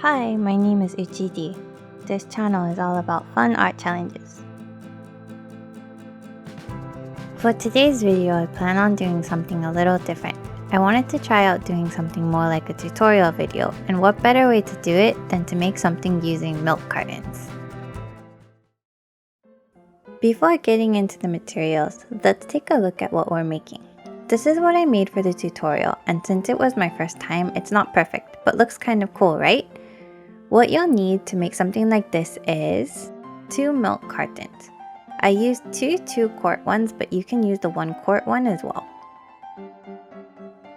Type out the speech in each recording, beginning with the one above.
Hi, my name is Uchidi. This channel is all about fun art challenges. For today's video, I plan on doing something a little different. I wanted to try out doing something more like a tutorial video, and what better way to do it than to make something using milk cartons. Before getting into the materials, let's take a look at what we're making. This is what I made for the tutorial, and since it was my first time, it's not perfect, but looks kind of cool, right? What you'll need to make something like this is 2 milk cartons. I used 2 2-quart ones, but you can use the 1-quart one as well.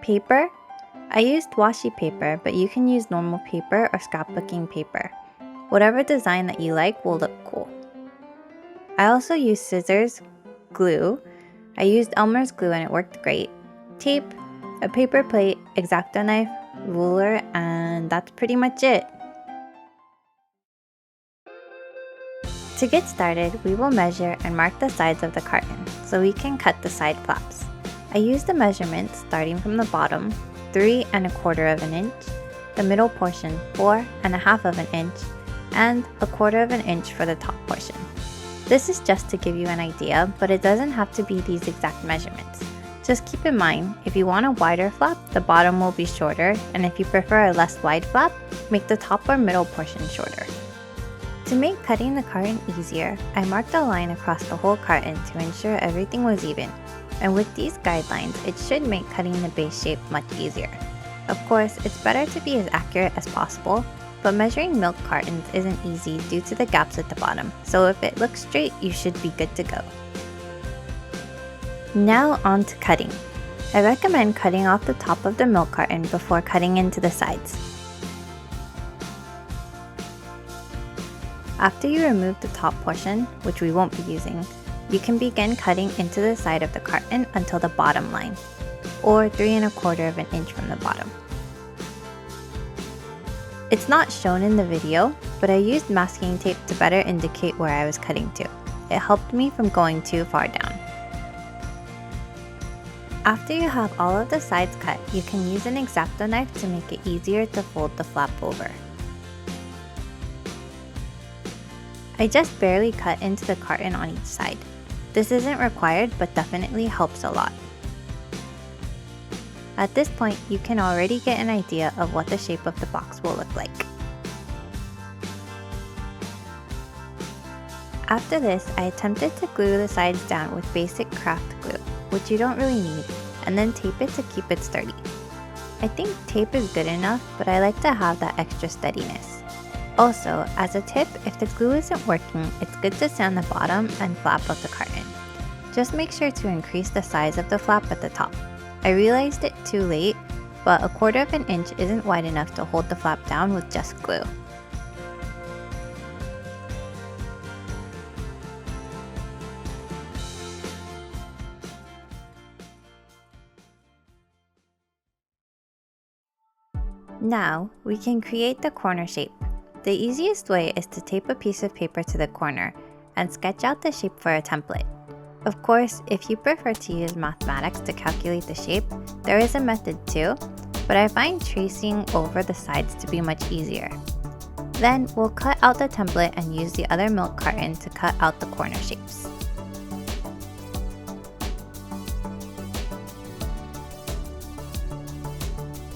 Paper. I used washi paper, but you can use normal paper or scrapbooking paper. Whatever design that you like will look cool. I also used scissors, glue. I used Elmer's glue and it worked great. Tape, a paper plate, X-Acto knife, ruler, and that's pretty much it. To get started, we will measure and mark the sides of the carton so we can cut the side flaps. I used the measurements starting from the bottom, 3 1/4 of an inch, the middle portion 4 1/2 inch, and 1/4 inch for the top portion. This is just to give you an idea, but it doesn't have to be these exact measurements. Just keep in mind, if you want a wider flap, the bottom will be shorter, and if you prefer a less wide flap, make the top or middle portion shorter. To make cutting the carton easier, I marked a line across the whole carton to ensure everything was even. And with these guidelines, it should make cutting the base shape much easier. Of course, it's better to be as accurate as possible, but measuring milk cartons isn't easy due to the gaps at the bottom, so if it looks straight, you should be good to go. Now on to cutting. I recommend cutting off the top of the milk carton before cutting into the sides. After you remove the top portion, which we won't be using, you can begin cutting into the side of the carton until the bottom line, or 3 1/4 inch from the bottom. It's not shown in the video, but I used masking tape to better indicate where I was cutting to. It helped me from going too far down. After you have all of the sides cut, you can use an X-Acto knife to make it easier to fold the flap over. I just barely cut into the carton on each side. This isn't required, but definitely helps a lot. At this point, you can already get an idea of what the shape of the box will look like. After this, I attempted to glue the sides down with basic craft glue, which you don't really need, and then tape it to keep it sturdy. I think tape is good enough, but I like to have that extra steadiness. Also, as a tip, if the glue isn't working, it's good to sand the bottom and flap of the carton. Just make sure to increase the size of the flap at the top. I realized it too late, but 1/4 inch isn't wide enough to hold the flap down with just glue. Now, we can create the corner shape. The easiest way is to tape a piece of paper to the corner and sketch out the shape for a template. Of course, if you prefer to use mathematics to calculate the shape, there is a method too, but I find tracing over the sides to be much easier. Then we'll cut out the template and use the other milk carton to cut out the corner shapes.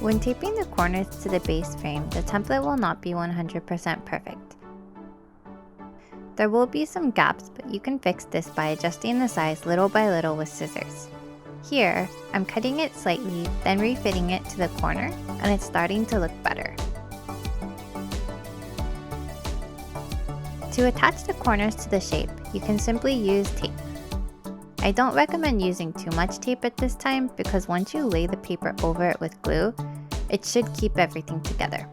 When taping the corners to the base frame, the template will not be 100% perfect. There will be some gaps, but you can fix this by adjusting the size little by little with scissors. Here, I'm cutting it slightly, then refitting it to the corner, and it's starting to look better. To attach the corners to the shape, you can simply use tape. I don't recommend using too much tape at this time because once you lay the paper over it with glue, it should keep everything together.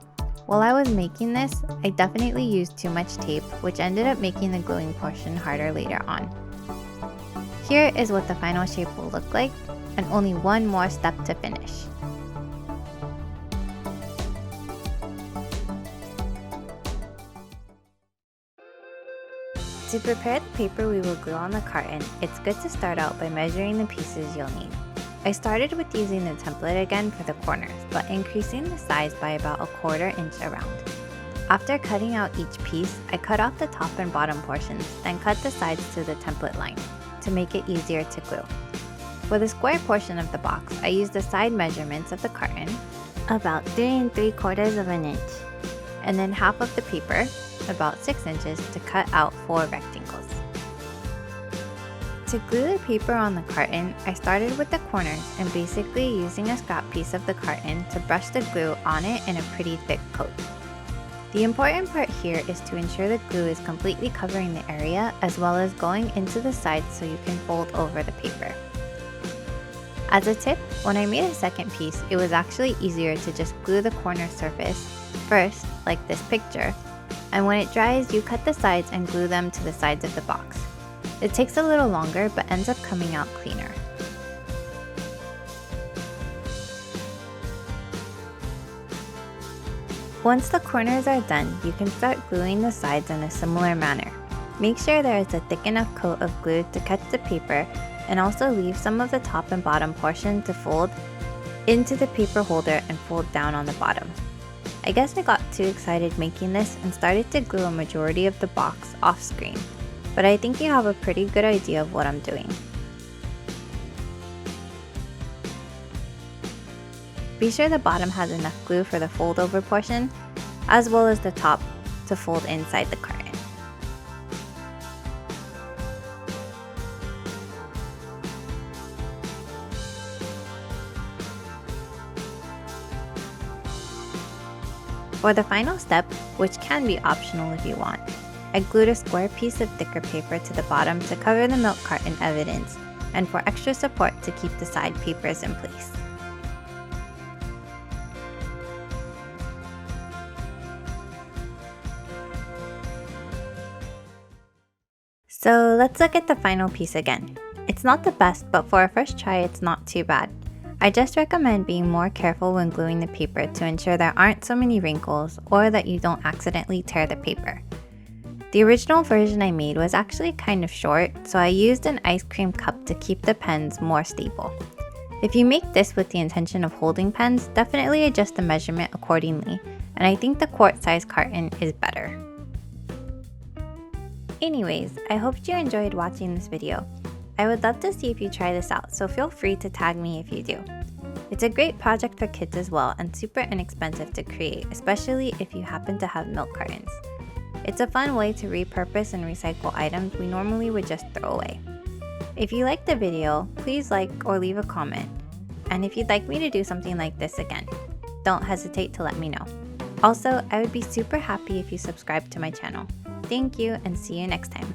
While I was making this, I definitely used too much tape, which ended up making the gluing portion harder later on. Here is what the final shape will look like, and only one more step to finish. To prepare the paper we will glue on the carton, it's good to start out by measuring the pieces you'll need. I started with using the template again for the corners, but increasing the size by about 1/4 inch around. After cutting out each piece, I cut off the top and bottom portions, then cut the sides to the template line to make it easier to glue. For the square portion of the box, I used the side measurements of the carton, about 3 3/4 inches, and then half of the paper, about 6 inches, to cut out 4 rectangles. To glue the paper on the carton, I started with the corners and basically using a scrap piece of the carton to brush the glue on it in a pretty thick coat. The important part here is to ensure the glue is completely covering the area as well as going into the sides so you can fold over the paper. As a tip, when I made a second piece, it was actually easier to just glue the corner surface first, like this picture, and when it dries, you cut the sides and glue them to the sides of the box. It takes a little longer but ends up coming out cleaner. Once the corners are done, you can start gluing the sides in a similar manner. Make sure there is a thick enough coat of glue to catch the paper, and also leave some of the top and bottom portion to fold into the paper holder and fold down on the bottom. I guess I got too excited making this and started to glue a majority of the box off screen, but I think you have a pretty good idea of what I'm doing. Be sure the bottom has enough glue for the fold over portion, as well as the top to fold inside the carton. For the final step, which can be optional if you want, I glued a square piece of thicker paper to the bottom to cover the milk carton evidence and for extra support to keep the side papers in place. So let's look at the final piece again. It's not the best, but for a first try it's not too bad. I just recommend being more careful when gluing the paper to ensure there aren't so many wrinkles or that you don't accidentally tear the paper. The original version I made was actually kind of short, so I used an ice cream cup to keep the pens more stable. If you make this with the intention of holding pens, definitely adjust the measurement accordingly, and I think the quart size carton is better. Anyways, I hope you enjoyed watching this video. I would love to see if you try this out, so feel free to tag me if you do. It's a great project for kids as well and super inexpensive to create, especially if you happen to have milk cartons. It's a fun way to repurpose and recycle items we normally would just throw away. If you liked the video, please like or leave a comment. And if you'd like me to do something like this again, don't hesitate to let me know. Also, I would be super happy if you subscribe to my channel. Thank you and see you next time.